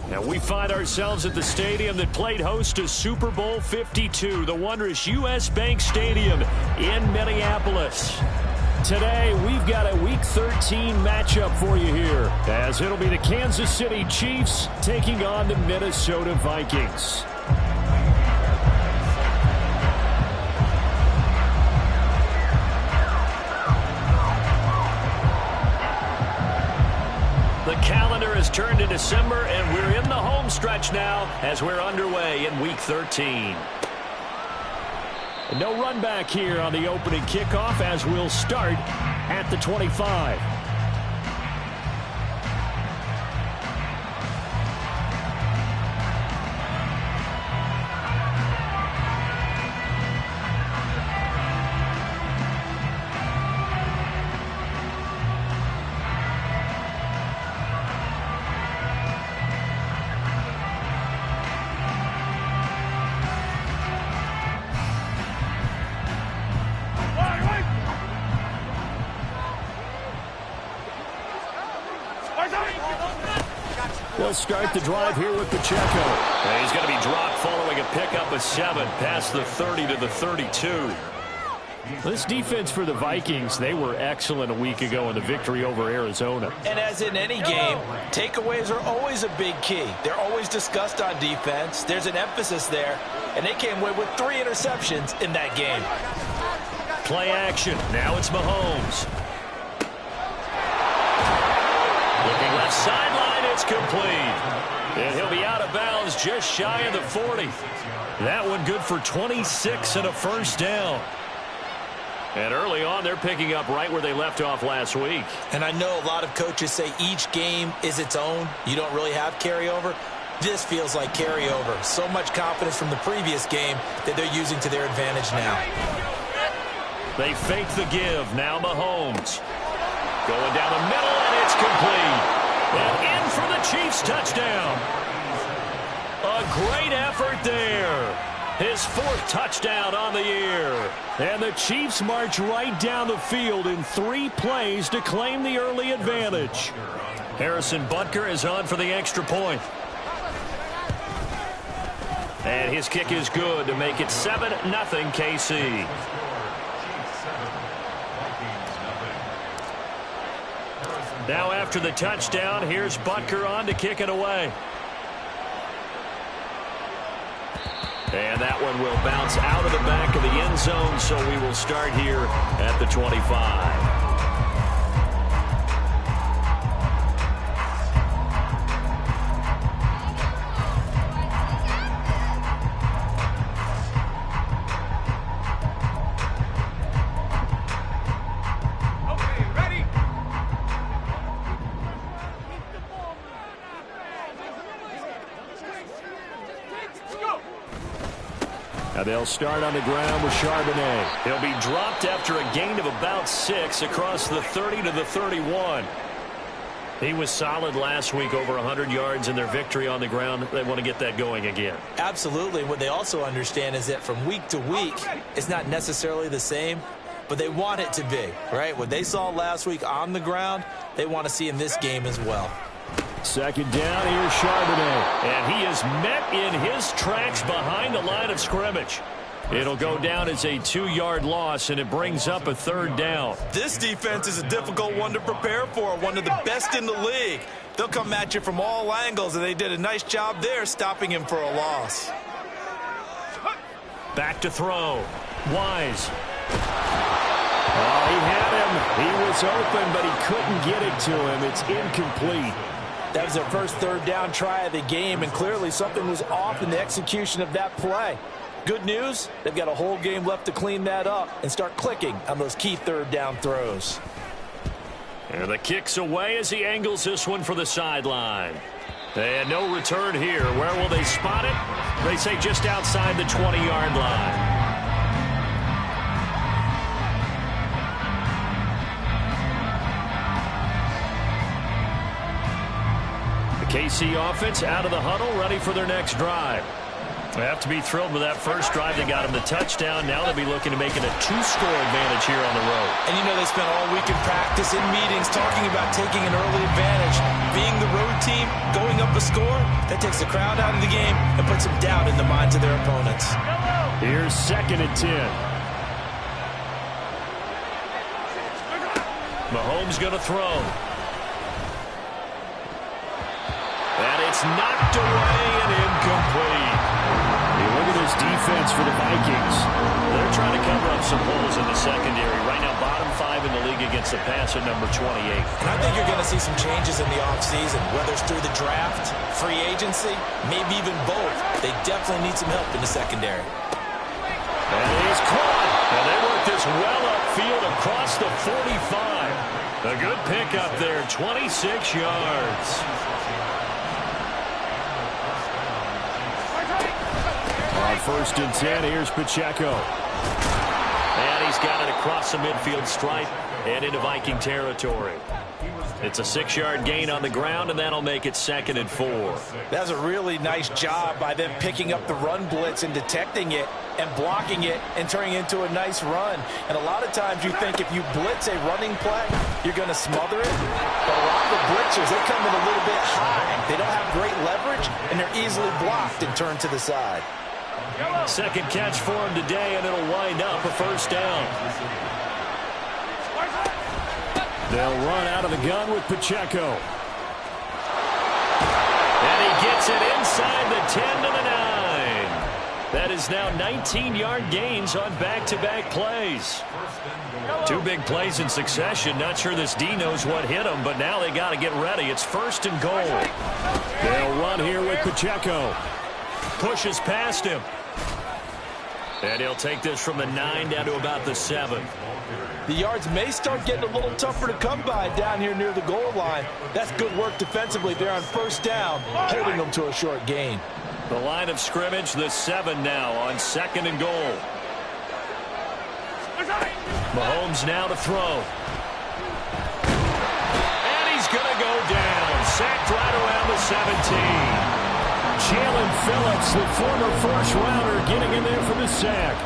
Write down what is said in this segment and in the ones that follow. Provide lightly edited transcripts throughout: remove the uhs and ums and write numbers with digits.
And we find ourselves at the stadium that played host to Super Bowl 52, the wondrous U.S. Bank Stadium in Minneapolis. Today, we've got a Week 13 matchup for you here, as it'll be the Kansas City Chiefs taking on the Minnesota Vikings. The calendar has turned to December, and we're in the home stretch now as we're underway in Week 13. No run back here on the opening kickoff as we'll start at the 25. They'll start the drive here with Pacheco. And he's going to be dropped following a pickup of 7 past the 30 to the 32. This defense for the Vikings, they were excellent a week ago in the victory over Arizona. And as in any game, takeaways are always a big key. They're always discussed on defense. There's an emphasis there, and they came away with 3 interceptions in that game. Play action. Now it's Mahomes. Looking left sideline. It's complete. And he'll be out of bounds just shy of the 40. That one good for 26 and a first down. And early on, they're picking up right where they left off last week. And I know a lot of coaches say each game is its own. You don't really have carryover. This feels like carryover. So much confidence from the previous game that they're using to their advantage now. They fake the give. Now Mahomes. Going down the middle, and it's complete. And in for the Chiefs touchdown. A great effort there. His 4th touchdown on the year. And the Chiefs march right down the field in 3 plays to claim the early advantage. Harrison Butker is on for the extra point. And his kick is good to make it 7-0 KC. Now after the touchdown, here's Butker on to kick it away. And that one will bounce out of the back of the end zone, so we will start here at the 25. Now they'll start on the ground with Charbonnet. He'll be dropped after a gain of about 6 across the 30 to the 31. He was solid last week, over 100 yards in their victory on the ground. They want to get that going again. Absolutely. What they also understand is that from week to week, it's not necessarily the same, but they want it to be, right? What they saw last week on the ground, they want to see in this game as well. Second down, here's Charbonnet. And he is met in his tracks behind the line of scrimmage. It'll go down as a 2-yard loss, and it brings up a 3rd down. This defense is a difficult one to prepare for, one of the best in the league. They'll come at you from all angles, and they did a nice job there stopping him for a loss. Back to throw. Wise. Oh, he had him. He was was open, but he couldn't get it to him. It's incomplete. That was their first third down try of the game, and clearly something was off in the execution of that play. Good news, they've got a whole game left to clean that up and start clicking on those key third down throws. And the kick's away as he angles this one for the sideline. And no return here. Where will they spot it? They say just outside the 20-yard line. KC offense out of the huddle, ready for their next drive. They have to be thrilled with that first drive. They got him the touchdown. Now they'll be looking to make it a two-score advantage here on the road. And you know they spent all week in practice, in meetings, talking about taking an early advantage. Being the road team, going up a score, that takes the crowd out of the game and puts some doubt in the minds of their opponents. Here's 2nd and 10. Mahomes going to throw. And it's knocked away and incomplete. Hey, look at this defense for the Vikings. They're trying to cover up some holes in the secondary. Right now, bottom 5 in the league against the pass at number 28. And I think you're going to see some changes in the offseason, whether it's through the draft, free agency, maybe even both. They definitely need some help in the secondary. And he's caught. And they work this well upfield across the 45. A good pickup there, 26 yards. On 1st and 10, here's Pacheco. And he's got it across the midfield stripe and into Viking territory. It's a 6-yard gain on the ground, and that'll make it 2nd and 4. That's a really nice job by them picking up the run blitz and detecting it and blocking it and turning it into a nice run. And a lot of times you think if you blitz a running play, you're going to smother it. But a lot of the blitzers, they come in a little bit high. They don't have great leverage, and they're easily blocked and turned to the side. Second catch for him today, and it'll wind up a 1st down. They'll run out of the gun with Pacheco. And he gets it inside the 10 to the 9. That is now 19-yard gains on back-to-back plays. 2 big plays in succession. Not sure this D knows what hit him, but now they got to get ready. It's 1st and goal. They'll run here with Pacheco. Pushes past him. And he'll take this from the 9 down to about the 7. The yards may start getting a little tougher to come by down here near the goal line. That's good work defensively there on 1st down, holding them to a short gain. The line of scrimmage, the 7 now on 2nd and goal. Mahomes now to throw. And he's going to go down. Sacked right around the 17. Jalen Phillips, the former first-rounder, getting in there for the sack.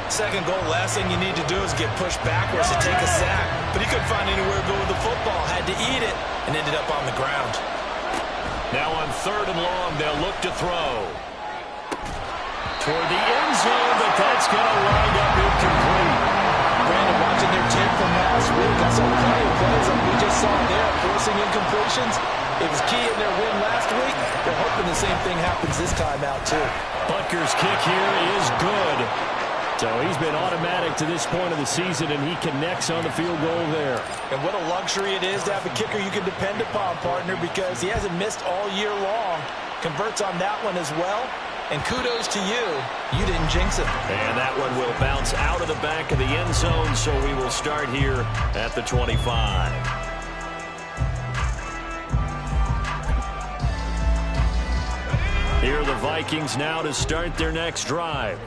2nd goal, last thing you need to do is get pushed backwards to take a sack. But he couldn't find anywhere to go with the football, had to eat it, and ended up on the ground. Now on 3rd and long, they'll look to throw. Toward the end zone, but that's going to wind up incomplete. Brandon, watching their tape from last week, I saw plenty of plays like we just saw there, forcing incompletions. It was key in their win last week. They're hoping the same thing happens this time out, too. Butker's kick here is good. So he's been automatic to this point of the season, and he connects on the field goal there. And what a luxury it is to have a kicker you can depend upon, partner, because he hasn't missed all year long. Converts on that one as well. And kudos to you. You didn't jinx it. And that one will bounce out of the back of the end zone, so we will start here at the 25. Here are the Vikings now to start their next drive.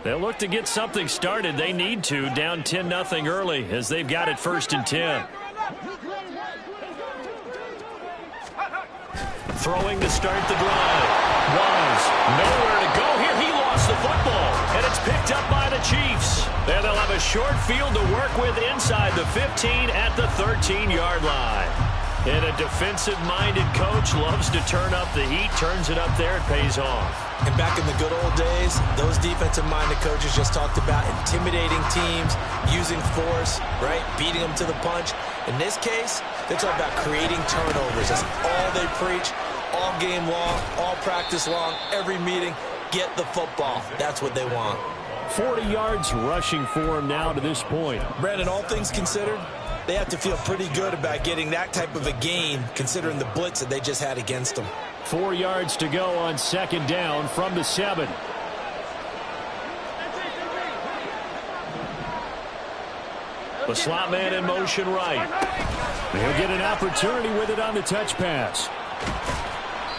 They'll look to get something started. They need to, down 10-0 early as they've got it 1st and 10. Throwing to start the drive. Wise, nowhere to go here. He lost the football, and it's picked up by the Chiefs. And they'll have a short field to work with inside the 15 at the 13-yard line. And a defensive-minded coach loves to turn up the heat, turns it up there, it pays off. And back in the good old days, those defensive-minded coaches just talked about intimidating teams, using force, right, beating them to the punch. In this case, they talk about creating turnovers. That's all they preach, all game long, all practice long, every meeting. Get the football. That's what they want. 40 yards rushing for him now to this point. Brandon, all things considered, They have to feel pretty good about getting that type of a gain, considering the blitz that they just had against them. 4 yards to go on second down from the 7. The slot man in motion right. He'll get an opportunity with it on the touch pass.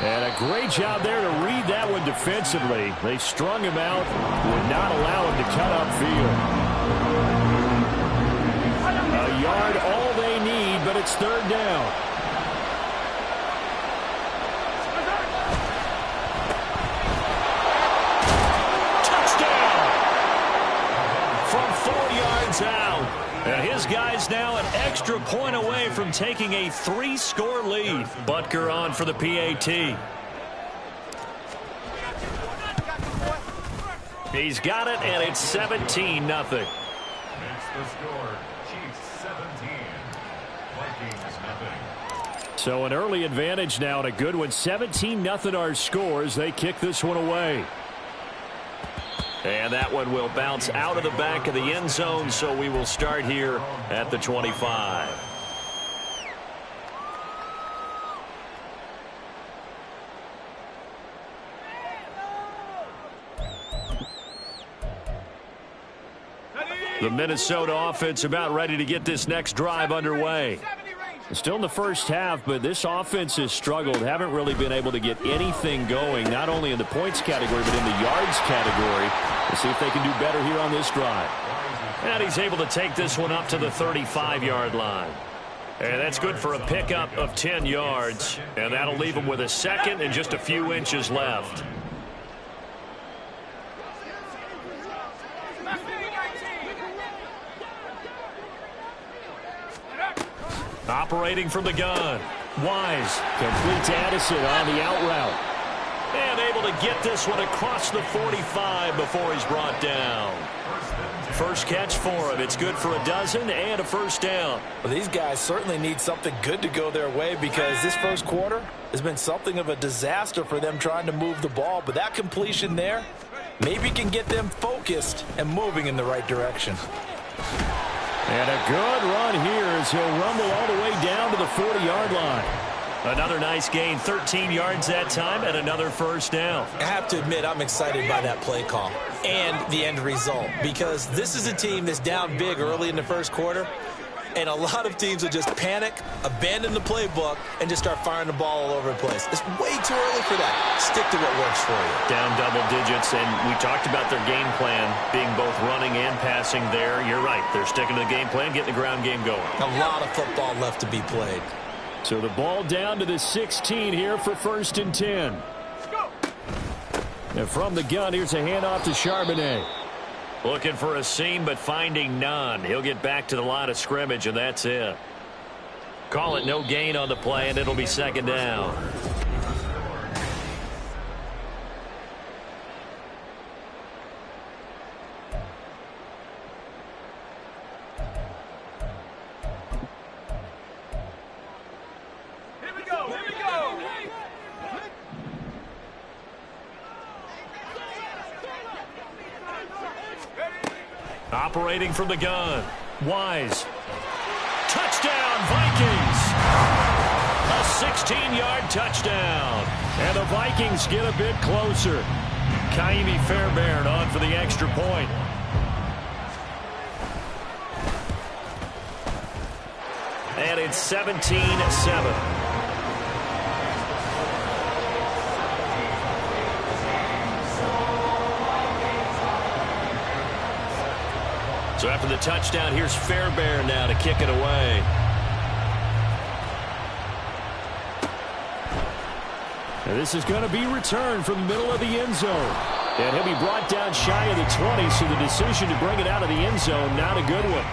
And a great job there to read that one defensively. They strung him out, would not allow him to cut upfield. A yard, all they need, but it's third down. Touchdown! From 4 yards out. And his guys now an extra point away from taking a 3-score lead. Butker on for the PAT. He's got it, and it's 17-0. Makes the score, Chiefs 17, Vikings nothing. So an early advantage now and a good one. 17-0 our scores. They kick this one away. And that one will bounce out of the back of the end zone, so we will start here at the 25. The Minnesota offense about ready to get this next drive underway. Still in the first half, but this offense has struggled. Haven't really been able to get anything going, not only in the points category, but in the yards category. We'll see if they can do better here on this drive. And he's able to take this one up to the 35-yard line. And that's good for a pickup of 10 yards. And that'll leave him with a second and just a few inches left. Operating from the gun. Wise complete to Addison on the out route. And able to get this one across the 45 before he's brought down. First catch for him. It's good for a dozen and a first down. Well, these guys certainly need something good to go their way because this first quarter has been something of a disaster for them trying to move the ball. But that completion there maybe can get them focused and moving in the right direction. And a good run here as he'll rumble all the way down to the 40-yard line. Another nice gain, 13 yards that time, and another first down. I have to admit, I'm excited by that play call and the end result because this is a team that's down big early in the first quarter, and a lot of teams will just panic, abandon the playbook, and just start firing the ball all over the place. It's way too early for that. Stick to what works for you. Down double digits, and we talked about their game plan being both running and passing there. You're right. They're sticking to the game plan, getting the ground game going. A lot of football left to be played. So the ball down to the 16 here for 1st and 10. And from the gun, here's a handoff to Charbonnet. Looking for a seam, but finding none. He'll get back to the line of scrimmage, and that's it. Call it no gain on the play, and it'll be second down. Operating from the gun. Wise. Touchdown, Vikings! A 16-yard touchdown. And the Vikings get a bit closer. Kaimi Fairbairn on for the extra point. And it's 17-7. So after the touchdown, here's Fairbairn now to kick it away. And this is going to be returned from the middle of the end zone. And he'll be brought down shy of the 20, so the decision to bring it out of the end zone, not a good one.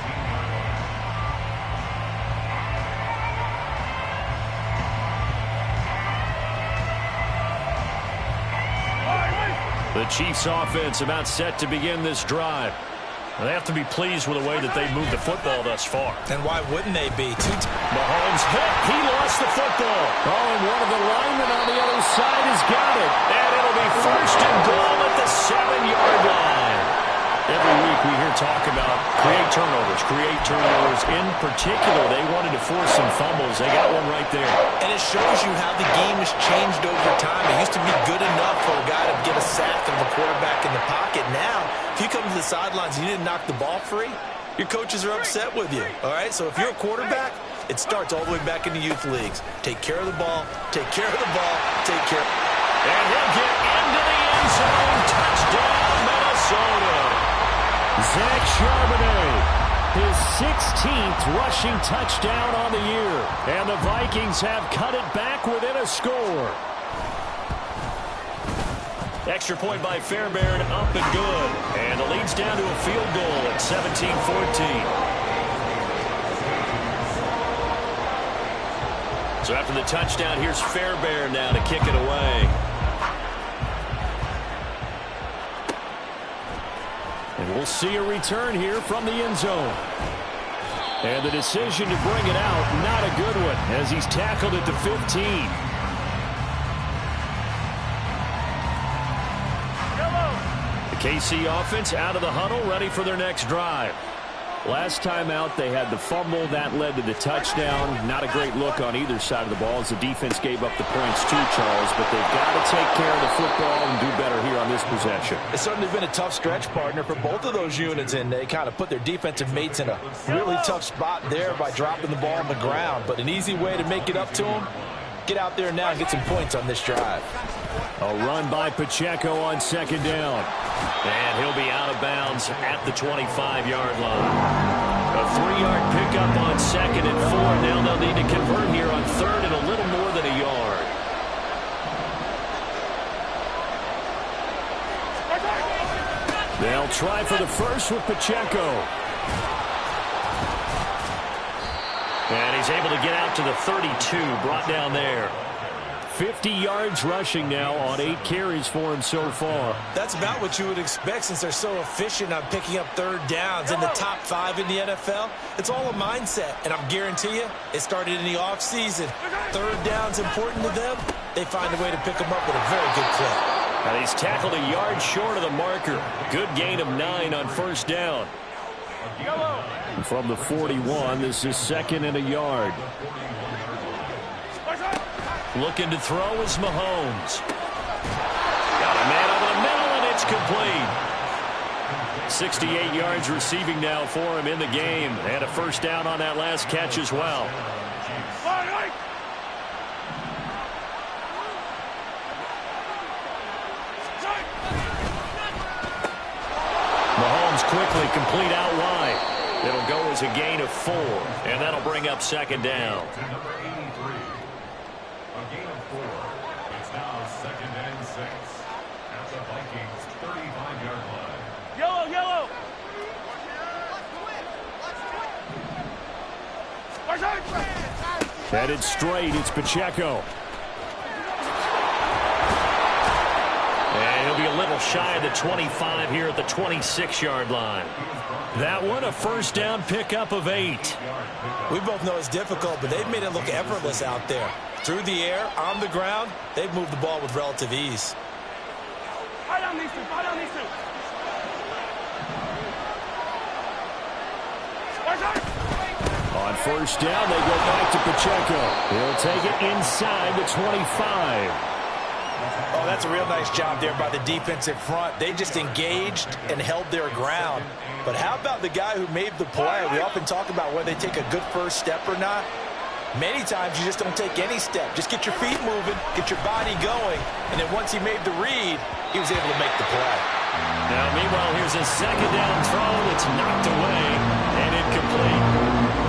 The Chiefs offense about set to begin this drive. They have to be pleased with the way that they've moved the football thus far. And why wouldn't they be? Mahomes hit. He lost the football. Oh, and one of the linemen on the other side has got it. And it'll be 1st and goal at the 7-yard line. Every week we hear talk about create turnovers. In particular, they wanted to force some fumbles. They got one right there. And it shows you how the game has changed over time. It used to be good enough for a guy to get a sack of a quarterback in the pocket. Now, if you come to the sidelines and you didn't knock the ball free, your coaches are upset with you. All right, so if you're a quarterback, it starts all the way back in the youth leagues. Take care of the ball, take care of the ball, take care. And he'll get into the end zone. Touchdown, Minnesota. Zach Charbonnet, his 16th rushing touchdown on the year. And the Vikings have cut it back within a score. Extra point by Fairbairn, up and good. And the lead's down to a field goal at 17-14. So after the touchdown, here's Fairbairn now to kick it away. And we'll see a return here from the end zone. And the decision to bring it out, not a good one, as he's tackled at the 15. The KC offense out of the huddle, ready for their next drive. Last time out, they had the fumble. That led to the touchdown. Not a great look on either side of the ball as the defense gave up the points too, Charles. But they've got to take care of the football and do better here on this possession. It's certainly been a tough stretch, partner, for both of those units, and they kind of put their defensive mates in a really tough spot there by dropping the ball on the ground. But an easy way to make it up to them, get out there now and get some points on this drive. A run by Pacheco on second down. And he'll be out of bounds at the 25-yard line. A 3-yard pickup on second and 4. Now they'll need to convert here on third and a little more than a yard. They'll try for the first with Pacheco. And he's able to get out to the 32, brought down there. 50 yards rushing now on 8 carries for him so far. That's about what you would expect since they're so efficient on picking up third downs. In the top 5 in the NFL, it's all a mindset. And I guarantee you, it started in the offseason. Third down's important to them. They find a way to pick them up with a very good clip. And he's tackled a yard short of the marker. Good gain of 9 on first down. And from the 41, this is second and a yard. Looking to throw is Mahomes. Got a man over the middle, and it's complete. 68 yards receiving now for him in the game. And a first down on that last catch as well. Mahomes quickly complete out wide. It'll go as a gain of 4, and that'll bring up second down. Headed straight, it's Pacheco. And he'll be a little shy of the 25 here at the 26-yard line. That one, a first down pickup of 8. We both know it's difficult, but they've made it look effortless out there. Through the air, on the ground, they've moved the ball with relative ease. On first down, they go back to Pacheco. He'll take it inside the 25. Oh, that's a real nice job there by the defensive front. They just engaged and held their ground. But how about the guy who made the play? We often talk about whether they take a good first step or not. Many times you just don't take any step. Just get your feet moving, get your body going, and then once he made the read, he was able to make the play. Now, meanwhile, here's a second down throw that's knocked away and incomplete.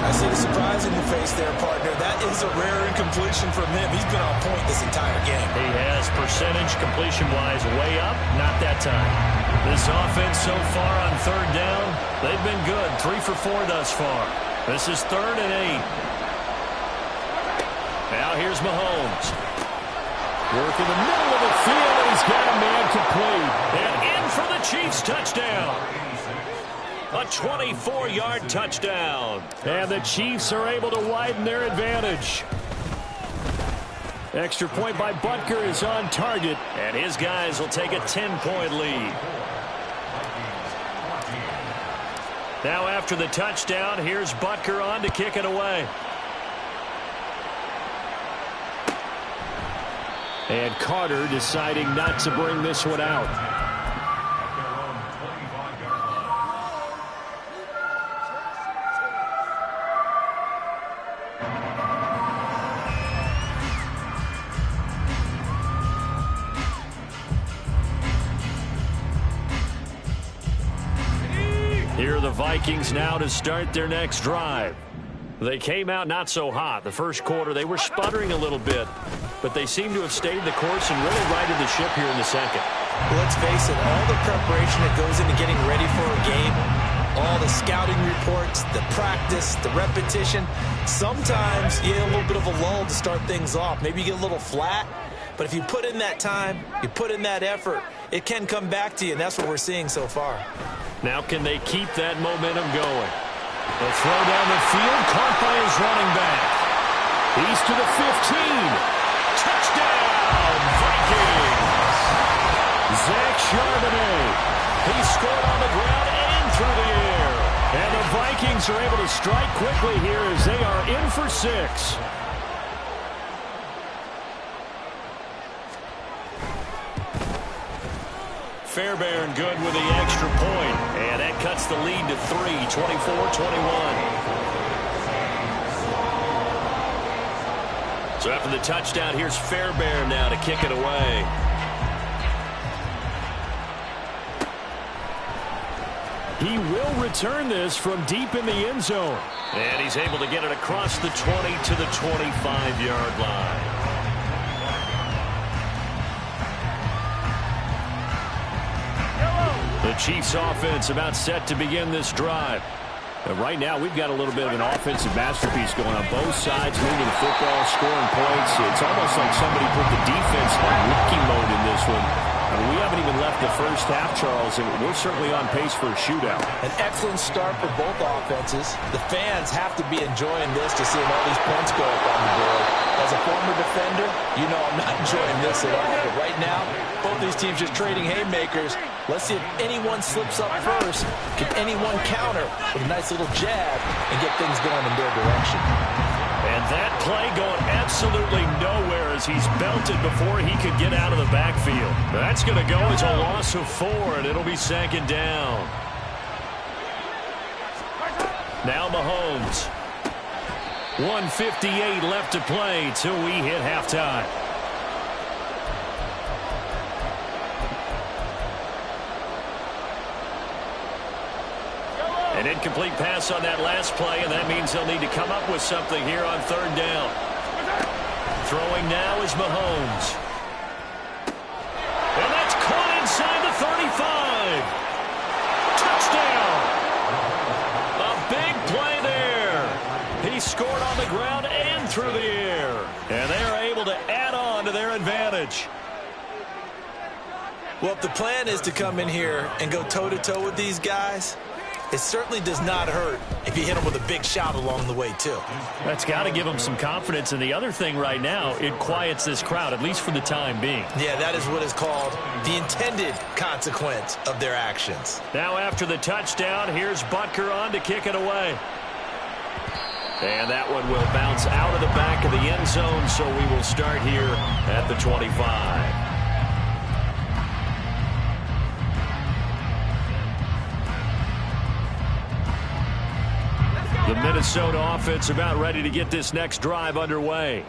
I see the surprise in your face there, partner. That is a rare incompletion from him. He's been on point this entire game. He has percentage completion-wise way up, not that time. This offense so far on third down, they've been good. 3 for 4 thus far. This is 3rd and 8. Now here's Mahomes. Work in the middle of the field, and he's got a man complete. And in for the Chiefs touchdown. A 24-yard touchdown. And the Chiefs are able to widen their advantage. Extra point by Butker is on target, and his guys will take a 10-point lead. Now after the touchdown, here's Butker on to kick it away. And Carter deciding not to bring this one out. Here are the Vikings now to start their next drive. They came out not so hot. The first quarter, they were sputtering a little bit, but they seem to have stayed the course and really righted the ship here in the second. Well, let's face it, all the preparation that goes into getting ready for a game, all the scouting reports, the practice, the repetition, sometimes you get a little bit of a lull to start things off. Maybe you get a little flat, but if you put in that time, you put in that effort, it can come back to you, and that's what we're seeing so far. Now can they keep that momentum going? The throw down the field, caught by his running back. He's to the 15. Touchdown, Vikings! Zach Charbonnet. He scored on the ground and through the air. And the Vikings are able to strike quickly here as they are in for 6. Fairbairn good with the extra point. And that cuts the lead to 3, 24-21. So after the touchdown, here's Fairbairn now to kick it away. He will return this from deep in the end zone. And he's able to get it across the 20 to the 25-yard line. The Chiefs offense about set to begin this drive. And right now, we've got a little bit of an offensive masterpiece going on both sides, moving the football, scoring points. It's almost like somebody put the defense on rookie mode in this one. I mean, we haven't even left the first half, Charles, and we're certainly on pace for a shootout. An excellent start for both offenses. The fans have to be enjoying this to seeing all these points go up on the board. As a former defender, you know I'm not enjoying this at all. But right now, both these teams just trading haymakers. Let's see if anyone slips up first. Can anyone counter with a nice little jab and get things going in their direction? And that play going absolutely nowhere as he's belted before he could get out of the backfield. That's going to go as a loss of 4, and it'll be second down. Now Mahomes. 1:58 left to play till we hit halftime. An incomplete pass on that last play, and that means they'll need to come up with something here on third down. Throwing now is Mahomes. And that's caught inside the 35. Touchdown. A big play there. He scored on the ground and through the air. And they are able to add on to their advantage. Well, if the plan is to come in here and go toe-to-toe with these guys, it certainly does not hurt if you hit them with a big shot along the way, too. That's got to give them some confidence. And the other thing right now, it quiets this crowd, at least for the time being. Yeah, that is what is called the intended consequence of their actions. Now after the touchdown, here's Butker on to kick it away. And that one will bounce out of the back of the end zone, so we will start here at the 25. The Minnesota offense about ready to get this next drive underway.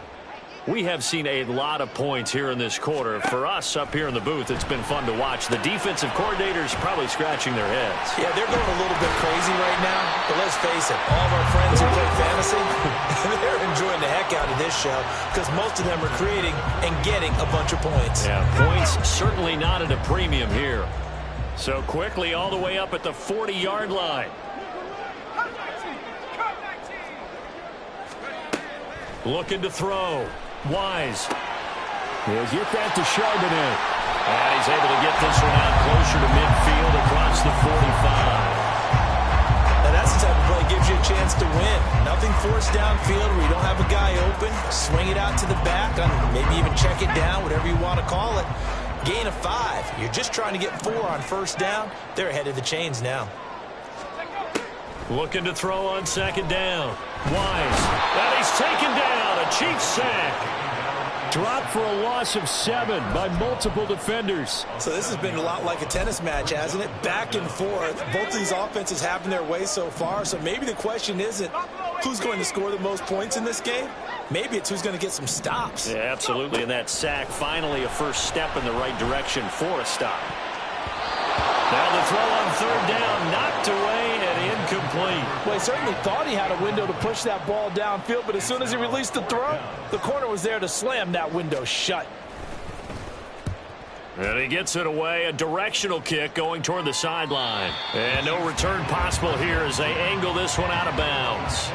We have seen a lot of points here in this quarter. For us up here in the booth, it's been fun to watch. The defensive coordinators probably scratching their heads. Yeah, they're going a little bit crazy right now. But let's face it, all of our friends who play fantasy, they're enjoying the heck out of this show because most of them are creating and getting a bunch of points. Yeah, points certainly not at a premium here. So quickly all the way up at the 40-yard line. Looking to throw. Wise. He'll get that to Charbonnet. And he's able to get this one out closer to midfield across the 45. Now that's the type of play that gives you a chance to win. Nothing forced downfield where you don't have a guy open. Swing it out to the back, maybe even check it down, whatever you want to call it. Gain of 5. You're just trying to get 4 on first down. They're ahead of the chains now. Looking to throw on second down. Wise. And he's taken down. A Chiefs sack. Dropped for a loss of 7 by multiple defenders. So this has been a lot like a tennis match, hasn't it? Back and forth. Both of these offenses having their way so far. So maybe the question isn't who's going to score the most points in this game. Maybe it's who's going to get some stops. Yeah, absolutely. And that sack, finally a first step in the right direction for a stop. Now the throw on third down, knocked away and incomplete. Well, he certainly thought he had a window to push that ball downfield, but as soon as he released the throw, the corner was there to slam that window shut. And he gets it away, a directional kick going toward the sideline. And no return possible here as they angle this one out of bounds.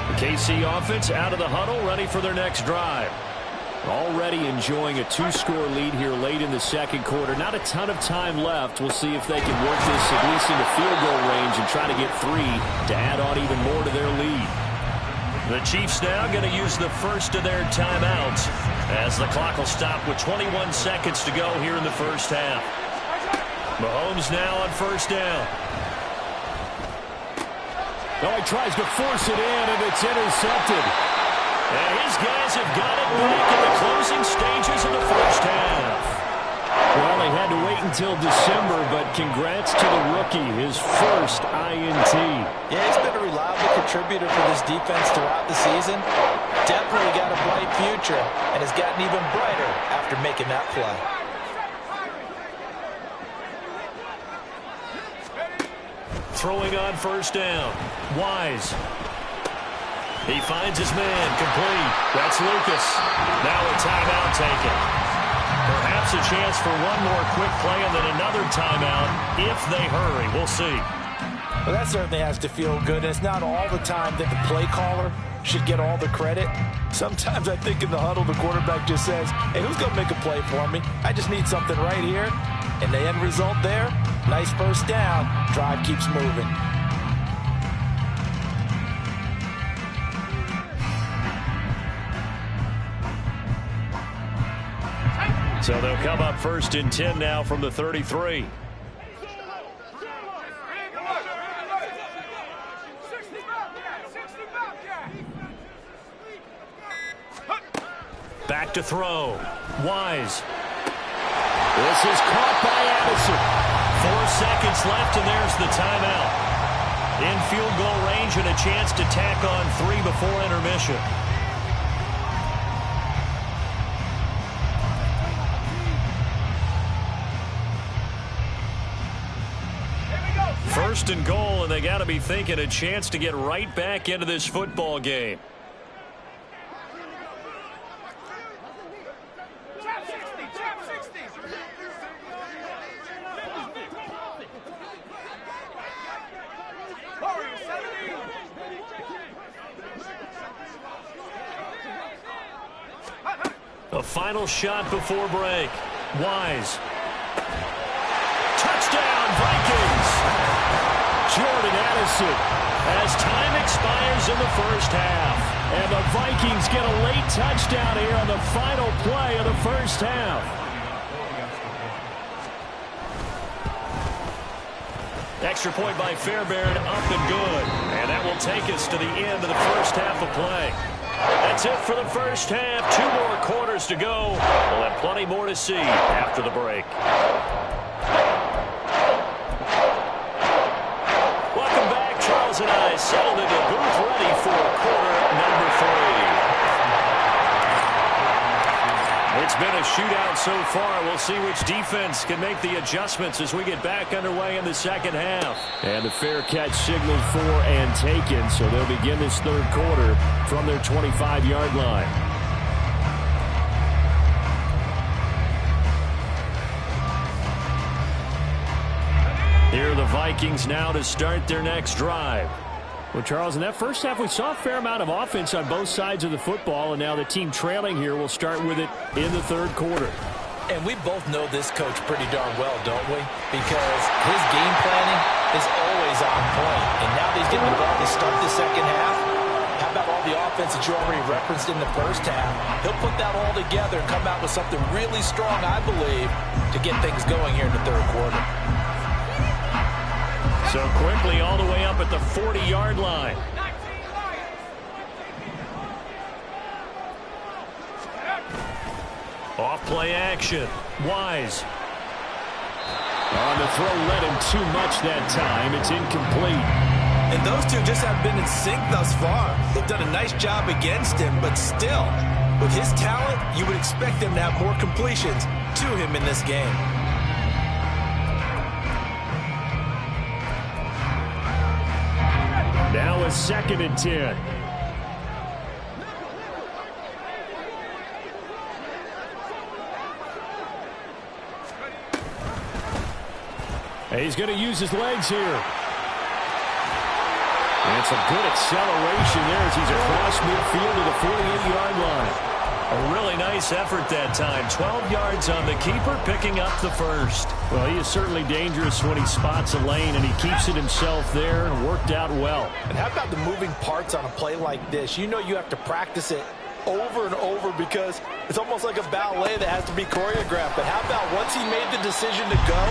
The KC offense out of the huddle, ready for their next drive. Already enjoying a 2-score lead here late in the second quarter. Not a ton of time left. We'll see if they can work this at least into field goal range and try to get 3 to add on even more to their lead. The Chiefs now going to use the first of their timeouts as the clock will stop with 21 seconds to go here in the first half. Mahomes now on first down. Oh, he tries to force it in, and it's intercepted. And his guys have got it back in the closing stages of the first half. Well, they had to wait until December, but congrats to the rookie, his first INT. Yeah, he's been a reliable contributor for this defense throughout the season. Definitely got a bright future, and has gotten even brighter after making that play. Throwing on first down. Wise. He finds his man, complete. That's Lucas. Now a timeout taken. Perhaps a chance for one more quick play and then another timeout if they hurry. We'll see. Well, that certainly has to feel good. And it's not all the time that the play caller should get all the credit. Sometimes I think in the huddle, the quarterback just says, hey, who's going to make a play for me? I just need something right here. And the end result there, nice first down. Drive keeps moving. So they'll come up first and 10 now from the 33. Back to throw. Wise. This is caught by Addison. 4 seconds left, and there's the timeout. In field goal range and a chance to tack on 3 before intermission. First and goal, and they got to be thinking a chance to get right back into this football game. A final shot before break. Wise. Touchdown, Vikings! Jordan Addison, as time expires in the first half. and the Vikings get a late touchdown here on the final play of the first half. Extra point by Fairbairn, up and good. And that will take us to the end of the first half of play. That's it for the first half. 2 more quarters to go. We'll have plenty more to see after the break. Welcome back. Charles and I settled into the booth ready for quarter number 3. It's been a shootout so far. We'll see which defense can make the adjustments as we get back underway in the second half. And the fair catch signaled for and taken, so they'll begin this third quarter from their 25-yard line. Here are the Vikings now to start their next drive. Well, Charles, in that first half, we saw a fair amount of offense on both sides of the football, and now the team trailing here will start with it in the third quarter. And we both know this coach pretty darn well, don't we? Because his game planning is always on point. And now that he's getting the ball to start the second half, how about all the offense that you already referenced in the first half. He'll put that all together and come out with something really strong, I believe, to get things going here in the third quarter. So quickly all the way up at the 40-yard line. Off play action. Wise. On the throw, led him too much that time. It's incomplete. And those two just haven't been in sync thus far. They've done a nice job against him, but still, with his talent, you would expect them to have more completions to him in this game. Now a 2nd and 10. He's going to use his legs here. And some good acceleration there as he's across midfield to the 48-yard line. A really nice effort that time. 12 yards on the keeper, picking up the first. Well, he is certainly dangerous when he spots a lane, and he keeps it himself there and worked out well. And how about the moving parts on a play like this? You know you have to practice it over and over because it's almost like a ballet that has to be choreographed. But how about once he made the decision to go,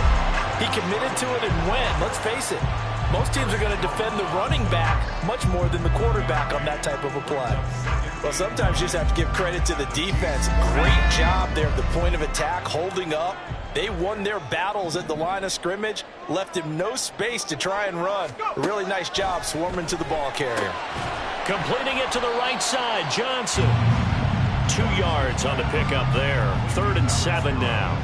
he committed to it and went. Let's face it, most teams are going to defend the running back much more than the quarterback on that type of a play. Well, sometimes you just have to give credit to the defense. Great job there at the point of attack, holding up. They won their battles at the line of scrimmage, left him no space to try and run. A really nice job swarming to the ball carrier. Completing it to the right side, Johnson. 2 yards on the pickup there. 3rd and 7 now.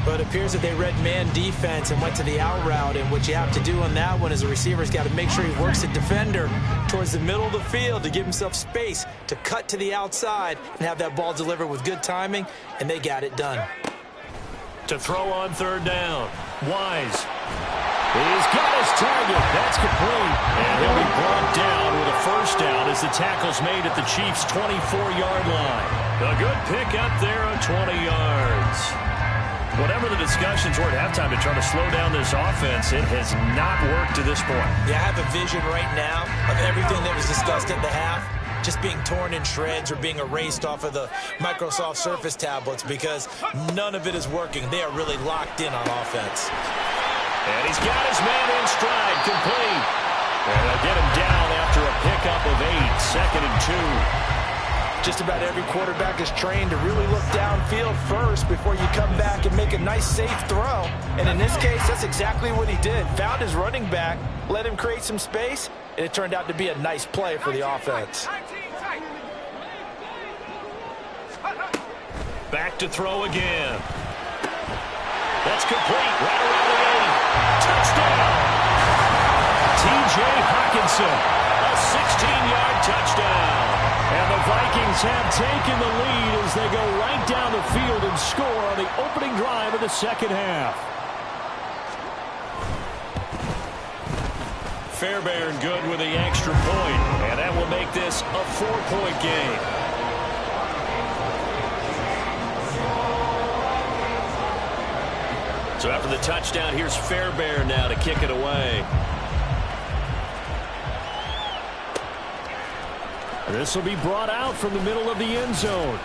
But it appears that they read man defense and went to the out route, and what you have to do on that one is the receiver's got to make sure he works the defender towards the middle of the field to give himself space to cut to the outside and have that ball delivered with good timing, and they got it done. To throw on 3rd down, Wise. He's got his target. That's complete. And he'll be brought down with a 1st down as the tackle's made at the Chiefs' 24-yard line. A good pick up there on 20 yards. Whatever the discussions were at halftime to try to slow down this offense, it has not worked to this point. Yeah, I have a vision right now of everything that was discussed at the half just being torn in shreds or being erased off of the Microsoft Surface tablets because none of it is working. They are really locked in on offense. And he's got his man in stride, complete. And they'll get him down after a pickup of 8, 2nd and 2. Just about every quarterback is trained to really look downfield first before you come back and make a nice, safe throw. And in this case, that's exactly what he did. Found his running back, let him create some space, and it turned out to be a nice play for the offense. Back to throw again. That's complete. Right around the 8. Touchdown. T.J. Hockenson. A 16-yard touchdown. And the Vikings have taken the lead as they go right down the field and score on the opening drive of the 2nd half. Fairbairn good with the extra point, and that will make this a 4-point game. So after the touchdown, here's Fairbairn now to kick it away. This will be brought out from the middle of the end zone.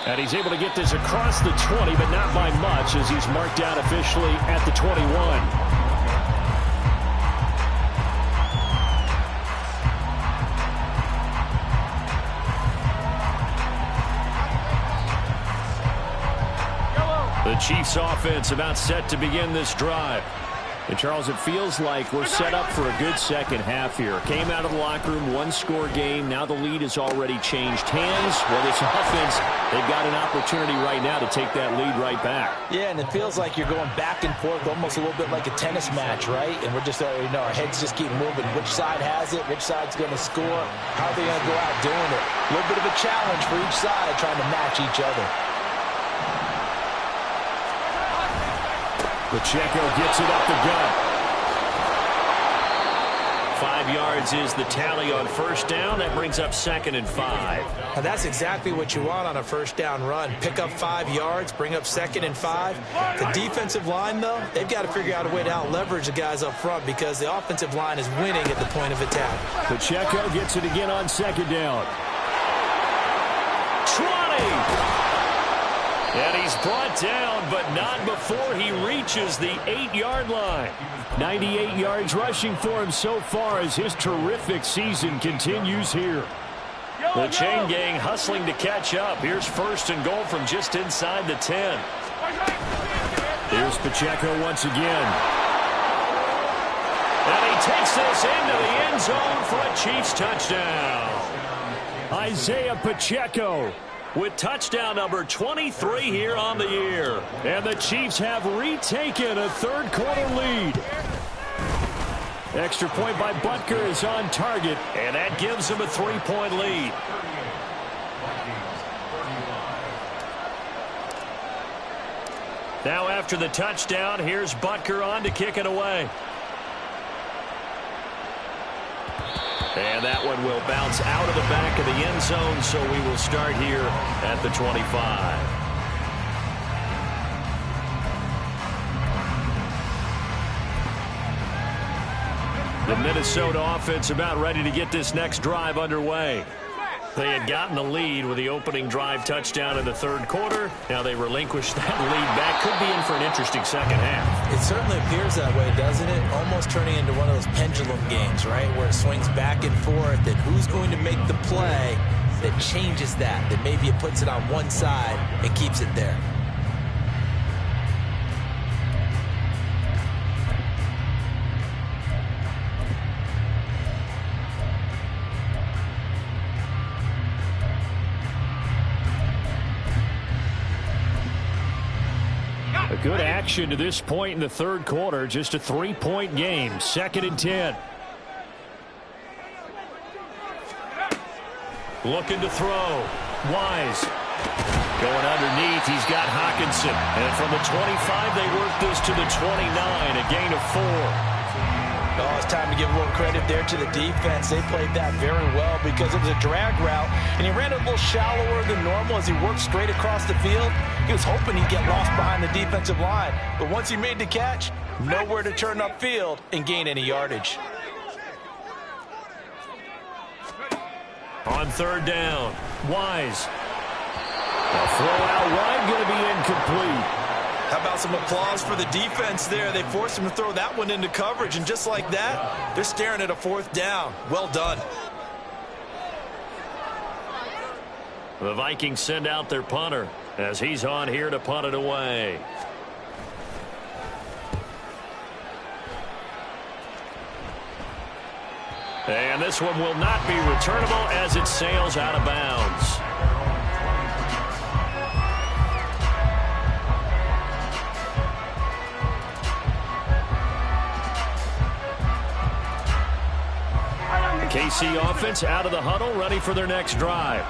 And he's able to get this across the 20, but not by much as he's marked down officially at the 21. The Chiefs offense about set to begin this drive. And, Charles, it feels like we're set up for a good second half here. Came out of the locker room, one-score game. Now the lead has already changed hands. Well, this offense, they've got an opportunity right now to take that lead right back. Yeah, and it feels like you're going back and forth almost a little bit like a tennis match, right? And we're just, our heads just keep moving. Which side has it? Which side's going to score? How are they going to go out doing it? A little bit of a challenge for each side trying to match each other. Pacheco gets it up the gut. 5 yards is the tally on 1st down. That brings up 2nd and 5. And that's exactly what you want on a 1st down run. Pick up 5 yards, bring up 2nd and 5. The defensive line, though, they've got to figure out a way to out-leverage the guys up front because the offensive line is winning at the point of attack. Pacheco gets it again on 2nd down. And he's brought down, but not before he reaches the 8-yard line. 98 yards rushing for him so far as his terrific season continues here. The chain gang hustling to catch up. Here's first and goal from just inside the 10. Here's Pacheco once again. And he takes this into the end zone for a Chiefs touchdown. Isaiah Pacheco with touchdown number 23 here on the year. And the Chiefs have retaken a third-quarter lead. Extra point by Butker is on target. And that gives him a 3-point lead. Now after the touchdown, here's Butker on to kick it away. And that one will bounce out of the back of the end zone, so we will start here at the 25. The Minnesota offense about ready to get this next drive underway. They had gotten the lead with the opening drive touchdown in the third quarter. Now they relinquished that lead back. Could be in for an interesting second half. It certainly appears that way, doesn't it? Almost turning into one of those pendulum games, right? Where it swings back and forth, and who's going to make the play that changes that maybe it puts it on one side and keeps it there. A good action to this point in the third quarter. Just a 3-point game. 2nd and 10. Looking to throw. Wise. Going underneath. He's got Hockenson. And from the 25, they work this to the 29. A gain of 4. Oh, it's time to give a little credit there to the defense. They played that very well because it was a drag route, and he ran a little shallower than normal as he worked straight across the field. He was hoping he'd get lost behind the defensive line, but once he made the catch, nowhere to turn upfield and gain any yardage. On third down, Wise. A throw out wide, going to be incomplete. How about some applause for the defense there? They forced him to throw that one into coverage, and just like that, they're staring at a 4th down. Well done. The Vikings send out their punter as he's on here to punt it away. And this one will not be returnable as it sails out of bounds. KC offense out of the huddle, ready for their next drive.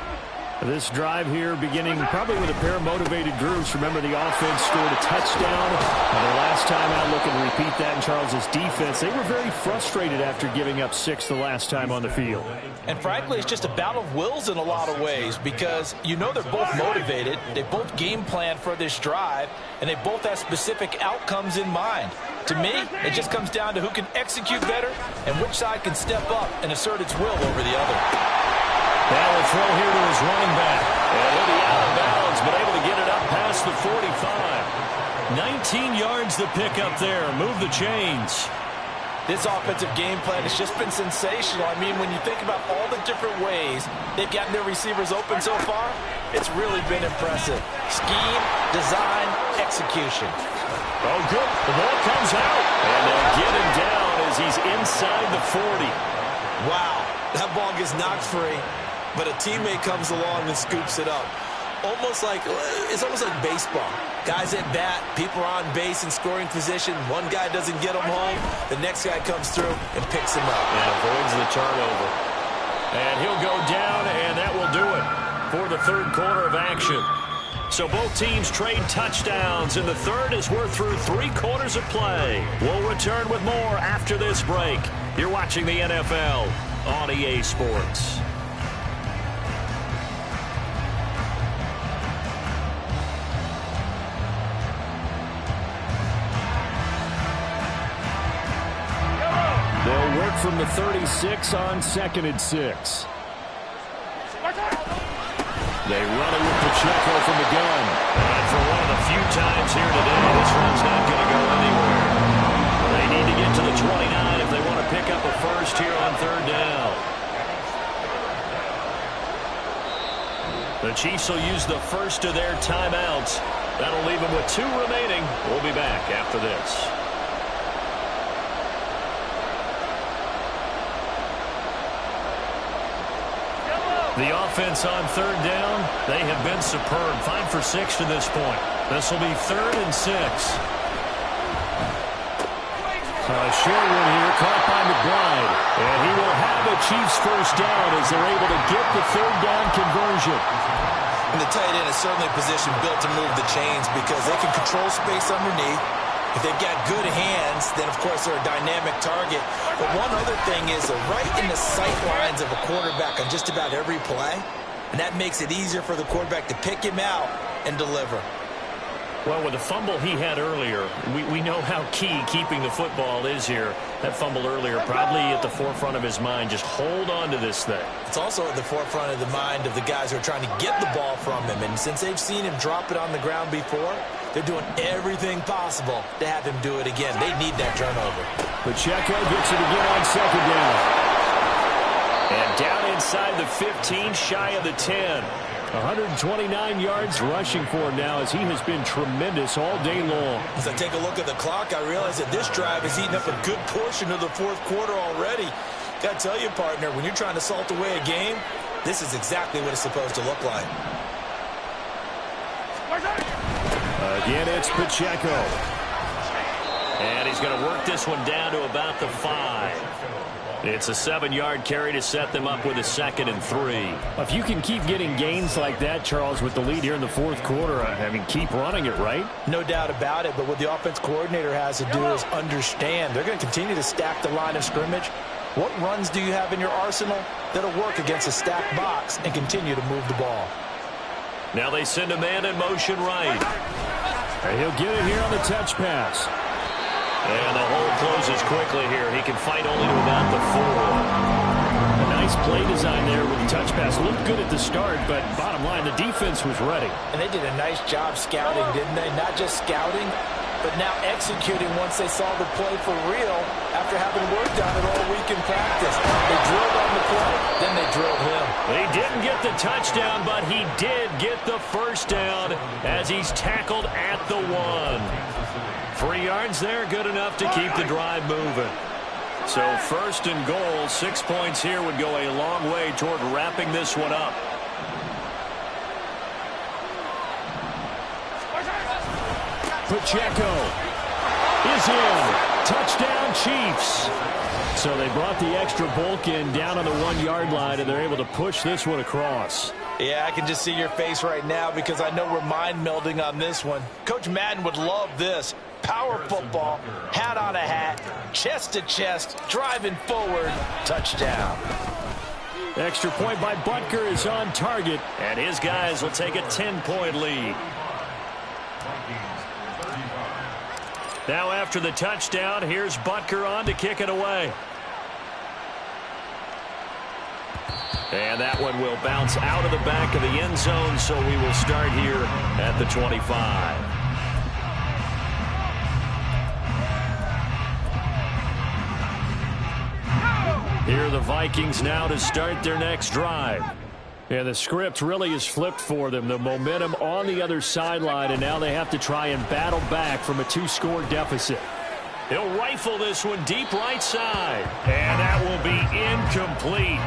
This drive here beginning probably with a pair of motivated groups. Remember, the offense scored a touchdown. And the last time out, looking to repeat that in Charles's defense. They were very frustrated after giving up 6 the last time on the field. And frankly, it's just a battle of wills in a lot of ways because you know they're both motivated. They both game plan for this drive, and they both have specific outcomes in mind. To me, it just comes down to who can execute better and which side can step up and assert its will over the other. Now a throw here to his running back. And he'll be out of bounds, but able to get it up past the 45. 19 yards to pick up there. Move the chains. This offensive game plan has just been sensational. I mean, when you think about all the different ways they've gotten their receivers open so far, it's really been impressive. Scheme, design, execution. Oh, good. The ball comes out. And they'll get him down as he's inside the 40. Wow, that ball gets knocked free, but a teammate comes along and scoops it up. It's almost like baseball. Guys at bat, people are on base in scoring position. One guy doesn't get him home. The next guy comes through and picks him up. And avoids the turnover. And he'll go down, and that will do it for the third quarter of action. So both teams trade touchdowns in the third as we're through 3 quarters of play. We'll return with more after this break. You're watching the NFL on EA Sports. They'll work from the 36 on 2nd and 6. They run it with Pacheco from the gun. And for one of the few times here today, this run's not going to go anywhere. They need to get to the 29 if they want to pick up a first here on third down. The Chiefs will use the first of their timeouts. That'll leave them with 2 remaining. We'll be back after this. The offense on third down, they have been superb. 5 for 6 to this point. This will be 3rd and 6. A short one here, caught by McBride. And he will have a Chiefs first down as they're able to get the third down conversion. And the tight end is certainly a position built to move the chains because they can control space underneath. If they've got good hands, then, of course, they're a dynamic target. But one other thing is they're right in the sight lines of a quarterback on just about every play. And that makes it easier for the quarterback to pick him out and deliver. Well, with the fumble he had earlier, we know how key keeping the football is here. That fumble earlier probably at the forefront of his mind. Just hold on to this thing. It's also at the forefront of the mind of the guys who are trying to get the ball from him. And since they've seen him drop it on the ground before, they're doing everything possible to have him do it again. They need that turnover. Pacheco gets it again on second down. And down inside the 15, shy of the 10. 129 yards rushing for him now as he has been tremendous all day long. As I take a look at the clock, I realize that this drive has eaten up a good portion of the fourth quarter already. Got to tell you, partner, when you're trying to salt away a game, this is exactly what it's supposed to look like. Again, it's Pacheco. And he's going to work this one down to about the 5. It's a 7-yard carry to set them up with a 2nd and 3. If you can keep getting gains like that, Charles, with the lead here in the fourth quarter, I mean, keep running it, right? No doubt about it, but what the offense coordinator has to do is understand. They're going to continue to stack the line of scrimmage. What runs do you have in your arsenal that'll work against a stacked box and continue to move the ball? Now they send a man in motion right. And he'll get it here on the touch pass. And the hole closes quickly here. He can fight only to about the 4. A nice play design there with the touch pass. Looked good at the start, but bottom line, the defense was ready. And they did a nice job scouting, didn't they? Not just scouting, but now executing once they saw the play for real after having worked on it all week in practice. They drilled on the play, then they drilled him. He didn't get the touchdown, but he did get the first down as he's tackled at the 1. 3 yards there, good enough to keep the drive moving. So 1st and goal, 6 points here would go a long way toward wrapping this one up. Pacheco is in. Touchdown, Chiefs. So they brought the extra bulk in down on the 1-yard line, and they're able to push this one across. Yeah, I can just see your face right now because I know we're mind melding on this one. Coach Madden would love this. Power football, hat on a hat, chest to chest, driving forward, touchdown. Extra point by Butker is on target. And his guys will take a 10-point lead. Now after the touchdown, here's Butker on to kick it away. And that one will bounce out of the back of the end zone, so we will start here at the 25. Here are the Vikings now to start their next drive. Yeah, the script really is flipped for them. The momentum on the other sideline, and now they have to try and battle back from a 2-score deficit. He'll rifle this one deep right side. And that will be incomplete.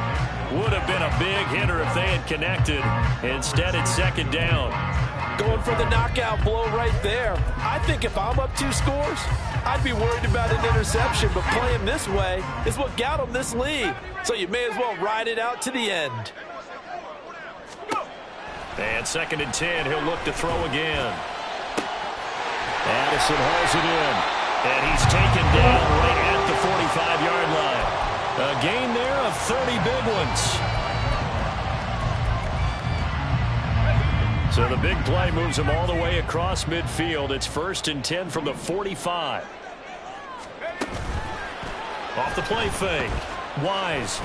Would have been a big hitter if they had connected. Instead, it's 2nd down. Going for the knockout blow right there. I think if I'm up 2 scores, I'd be worried about an interception, but playing this way is what got him this lead. So you may as well ride it out to the end. And 2nd and 10, he'll look to throw again. Addison hauls it in. And he's taken down right at the 45-yard line. A gain there of 30 big ones. So the big play moves him all the way across midfield. It's 1st and 10 from the 45. Off the play fake. Wise.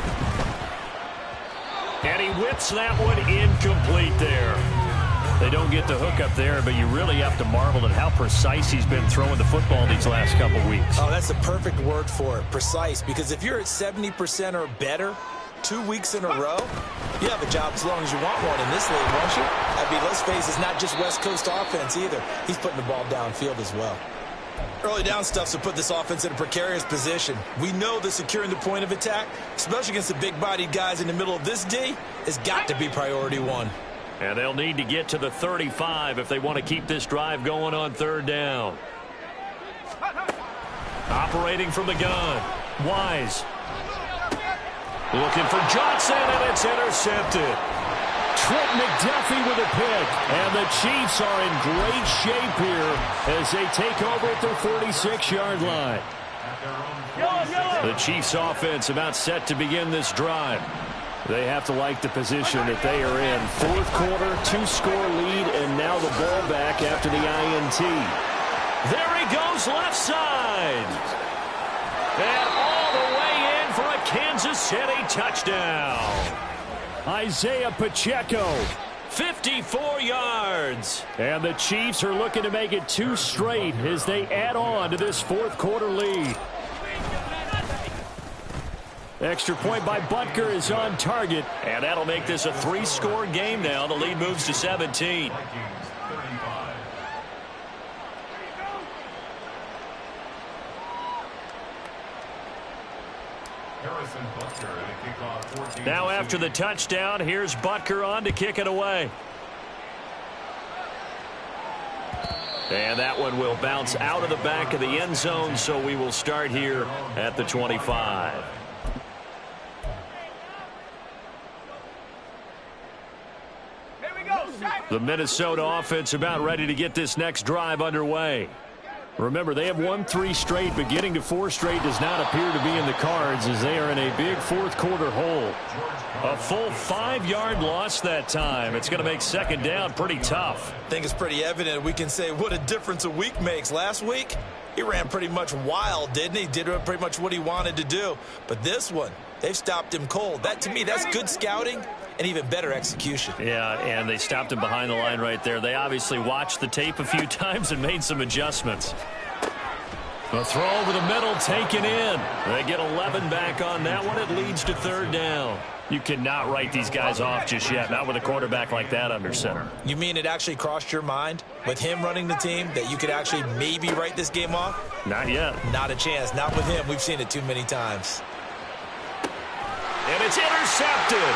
And he whips that one incomplete there. They don't get the hook up there, but you really have to marvel at how precise he's been throwing the football these last couple weeks. Oh, that's the perfect word for it, precise, because if you're at 70% or better 2 weeks in a row, you have a job as long as you want one in this league, won't you? I mean, let's face it, it's not just West Coast offense either. He's putting the ball downfield as well. Early down stuffs will put this offense in a precarious position. We know that securing the point of attack, especially against the big-bodied guys in the middle of this D, has got to be priority one. And they'll need to get to the 35 if they want to keep this drive going on third down. Operating from the gun, Wise. Looking for Johnson, and it's intercepted. Trent McDuffie with a pick. And the Chiefs are in great shape here as they take over at their 46-yard line. The Chiefs offense about set to begin this drive. They have to like the position that they are in. Fourth quarter, 2-score lead, and now the ball back after the INT. There he goes left side. And all the way in for a Kansas City touchdown. Isaiah Pacheco, 54 yards. And the Chiefs are looking to make it 2 straight as they add on to this fourth quarter lead. Extra point by Butker is on target. And that'll make this a 3-score game now. The lead moves to 17. Now after the touchdown, here's Butker on to kick it away. And that one will bounce out of the back of the end zone, so we will start here at the 25. The Minnesota offense about ready to get this next drive underway. Remember, they have won 3 straight, but getting to 4 straight does not appear to be in the cards as they are in a big fourth quarter hole. A full 5-yard loss that time. It's going to make second down pretty tough. I think it's pretty evident. We can say what a difference a week makes. Last week, he ran pretty much wild, didn't he? Did pretty much what he wanted to do. But this one, they've stopped him cold. That, to me, that's good scouting and even better execution. Yeah, and they stopped him behind the line right there. They obviously watched the tape a few times and made some adjustments. A throw over the middle taken in. They get 11 back on that one. It leads to third down. You cannot write these guys off just yet, not with a quarterback like that under center. You mean it actually crossed your mind with him running the team that you could actually maybe write this game off? Not yet. Not a chance. Not with him. We've seen it too many times. And it's intercepted.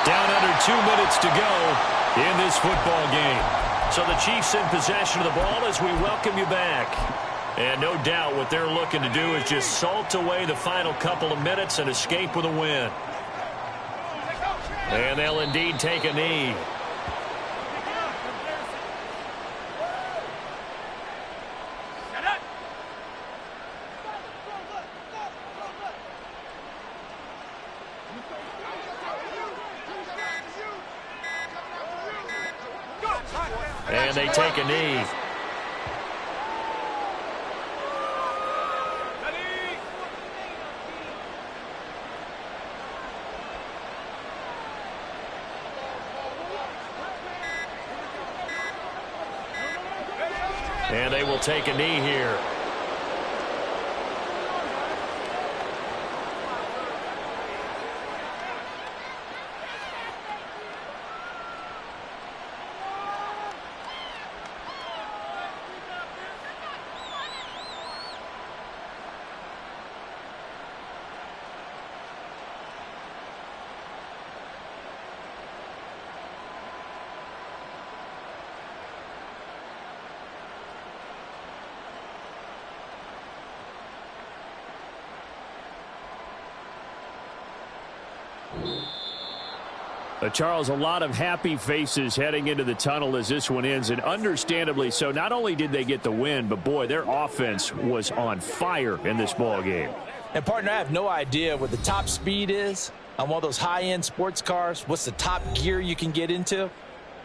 Down under 2 minutes to go in this football game. So the Chiefs in possession of the ball as we welcome you back. And no doubt what they're looking to do is just salt away the final couple of minutes and escape with a win. And they'll indeed take a knee. And they take a knee. And they will take a knee here. Charles, a lot of happy faces heading into the tunnel as this one ends, and understandably so. Not only did they get the win, but, boy, their offense was on fire in this ball game. And, partner, I have no idea what the top speed is on one of those high-end sports cars. What's the top gear you can get into?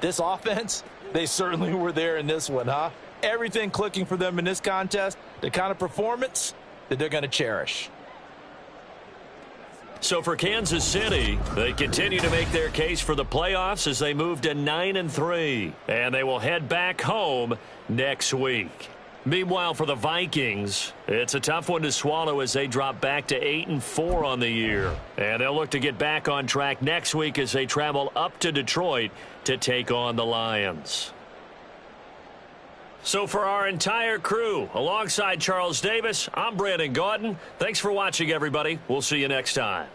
This offense, they certainly were there in this one, huh? Everything clicking for them in this contest, the kind of performance, that they're going to cherish. So for Kansas City, they continue to make their case for the playoffs as they move to 9-3. And they will head back home next week. Meanwhile, for the Vikings, it's a tough one to swallow as they drop back to 8-4 on the year. And they'll look to get back on track next week as they travel up to Detroit to take on the Lions. So for our entire crew, alongside Charles Davis, I'm Brandon Gaudin. Thanks for watching, everybody. We'll see you next time.